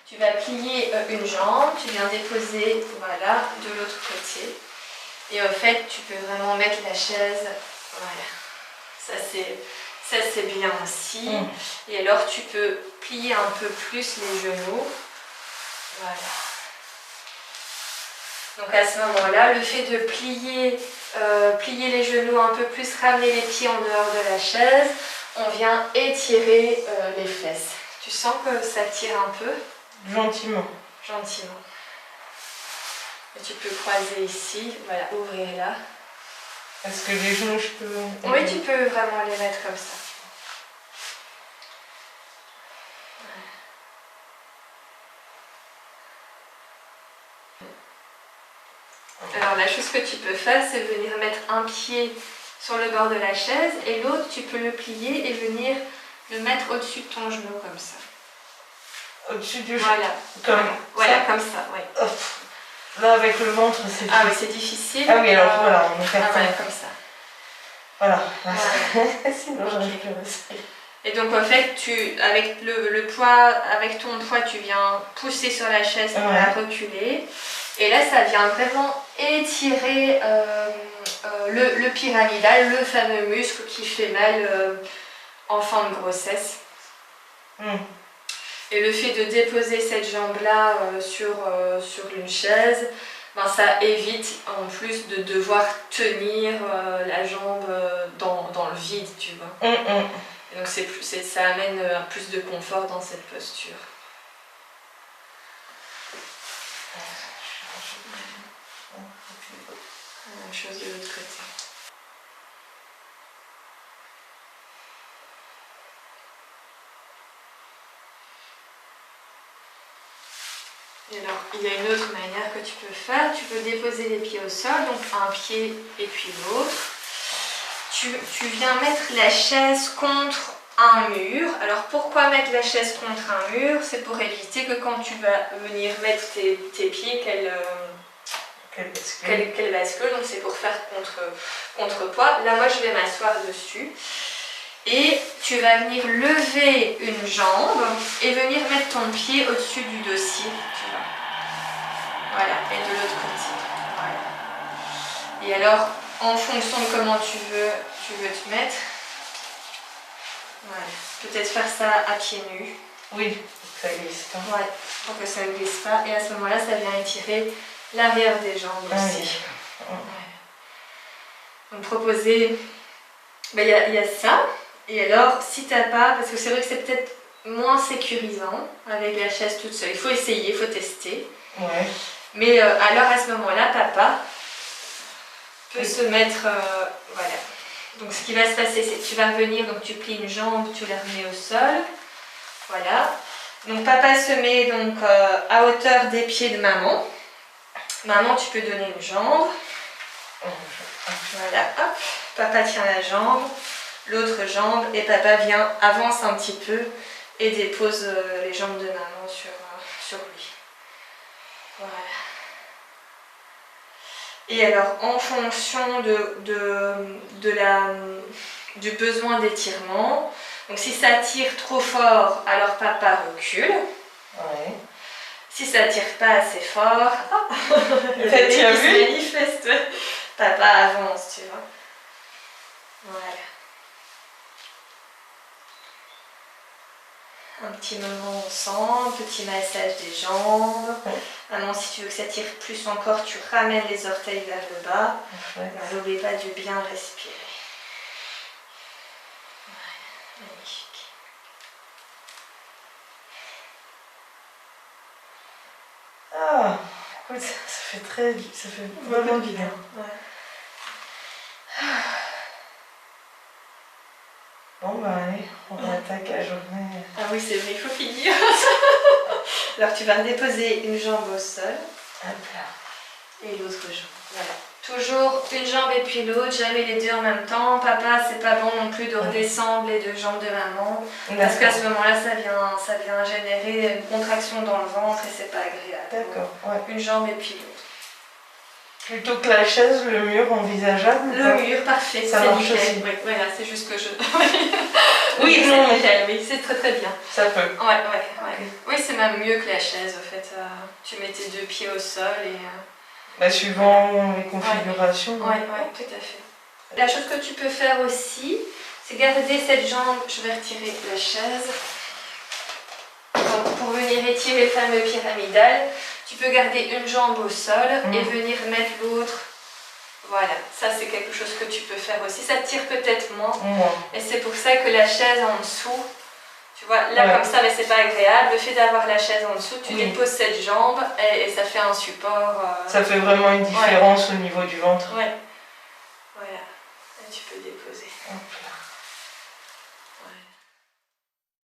Tu vas plier une jambe, tu viens déposer, voilà, de l'autre côté. Et en fait, tu peux vraiment mettre la chaise, voilà. Ça c'est bien aussi. Et alors, tu peux plier un peu plus les genoux. Voilà. Donc à ce moment-là, le fait de plier les genoux un peu plus, ramener les pieds en dehors de la chaise, on vient étirer les fesses. Tu sens que ça tire un peu? Gentiment. Gentiment. Et tu peux croiser ici, voilà, ouvrir là. Est-ce que les genoux, je peux... Oui, tu peux vraiment les mettre comme ça. Alors la chose que tu peux faire, c'est venir mettre un pied sur le bord de la chaise et l'autre, tu peux le plier et venir le mettre au-dessus de ton genou comme ça. Au-dessus du genou? Voilà. Voilà, comme ça, oui. Hop. Là, avec le ventre, c'est... Ah oui, c'est difficile. Ah oui, alors voilà, on va faire voilà, comme ça. Voilà. Sinon, j'arrive plus à respirer. Et donc, en fait, avec le poids, avec ton poids, tu viens pousser sur la chaise pour la reculer. Et là, ça vient vraiment étirer le pyramidal, le fameux muscle qui fait mal en fin de grossesse. Et le fait de déposer cette jambe-là sur une chaise, ben, ça évite en plus de devoir tenir la jambe dans le vide, tu vois. Et donc ça amène plus de confort dans cette posture. Même chose de l'autre côté. Et alors, il y a une autre manière que tu peux faire. Tu peux déposer les pieds au sol, donc un pied et puis l'autre. Tu viens mettre la chaise contre un mur. Alors, pourquoi mettre la chaise contre un mur? C'est pour éviter que quand tu vas venir mettre tes pieds, qu'elle bascule. Donc, c'est pour faire contrepoids. Là, moi, je vais m'asseoir dessus. Et tu vas venir lever une jambe et venir mettre ton pied au-dessus du dossier, tu vois. Voilà, et de l'autre côté. Voilà. Et alors, en fonction de comment tu veux te mettre, voilà. Peut-être faire ça à pieds nus. Oui, pour que ça glisse pas. Ouais, pour que ça ne glisse pas. Et à ce moment-là, ça vient étirer l'arrière des jambes aussi. Ouais. Donc proposer, il y a ça. Et alors, si t'as pas, parce que c'est vrai que c'est peut-être moins sécurisant avec la chaise toute seule, il faut essayer, il faut tester. Ouais. Mais alors à ce moment-là, papa peut se mettre, voilà. Donc ce qui va se passer, c'est que tu vas venir, donc tu plies une jambe, tu la remets au sol, voilà. Donc papa se met donc à hauteur des pieds de maman. Maman, tu peux donner une jambe. Voilà, hop, papa tient la jambe. L'autre jambe et papa avance un petit peu et dépose les jambes de maman sur lui. Voilà. Et alors en fonction du besoin d'étirement, donc si ça tire trop fort, alors papa recule. Ouais. Si ça tire pas assez fort, le bébé qui se manifeste, papa avance, tu vois. Voilà. Un petit moment ensemble, petit massage des jambes. Maintenant, si tu veux que ça tire plus encore, tu ramènes les orteils vers le bas. N'oublie pas de bien respirer. Voilà, magnifique. Ah, écoute, ça fait vraiment du bien. Ouais. Bon bah allez, on attaque la journée. Ah oui, c'est vrai, il faut finir. Alors tu vas déposer une jambe au sol. Hop là. Et l'autre jambe. Voilà. Toujours une jambe et puis l'autre, jamais les deux en même temps. Papa, c'est pas bon non plus de redescendre les deux jambes de maman. Parce qu'à ce moment-là, ça vient générer une contraction dans le ventre et c'est pas agréable. D'accord, ouais. Une jambe et puis l'autre. Plutôt que la chaise, le mur envisageable. Le mur, parfait, ça marche aussi. Oui, voilà, c'est juste que je... oui, non, c'est nickel, oui, c'est très très bien. Ça peut. Ouais. Oui, c'est c'est même mieux que la chaise, en fait. Tu mets tes 2 pieds au sol et... Bah, suivant les configurations. Oui, tout à fait. La chose que tu peux faire aussi, c'est garder cette jambe. Je vais retirer la chaise. Donc, pour venir étirer le fameux pyramidal, tu peux garder une jambe au sol et venir mettre l'autre. Voilà, ça c'est quelque chose que tu peux faire aussi. Ça tire peut-être moins. Et c'est pour ça que la chaise en dessous, tu vois, là comme ça, mais c'est pas agréable. Le fait d'avoir la chaise en dessous, tu déposes cette jambe et ça fait un support. Ça fait vraiment une différence au niveau du ventre. Ouais.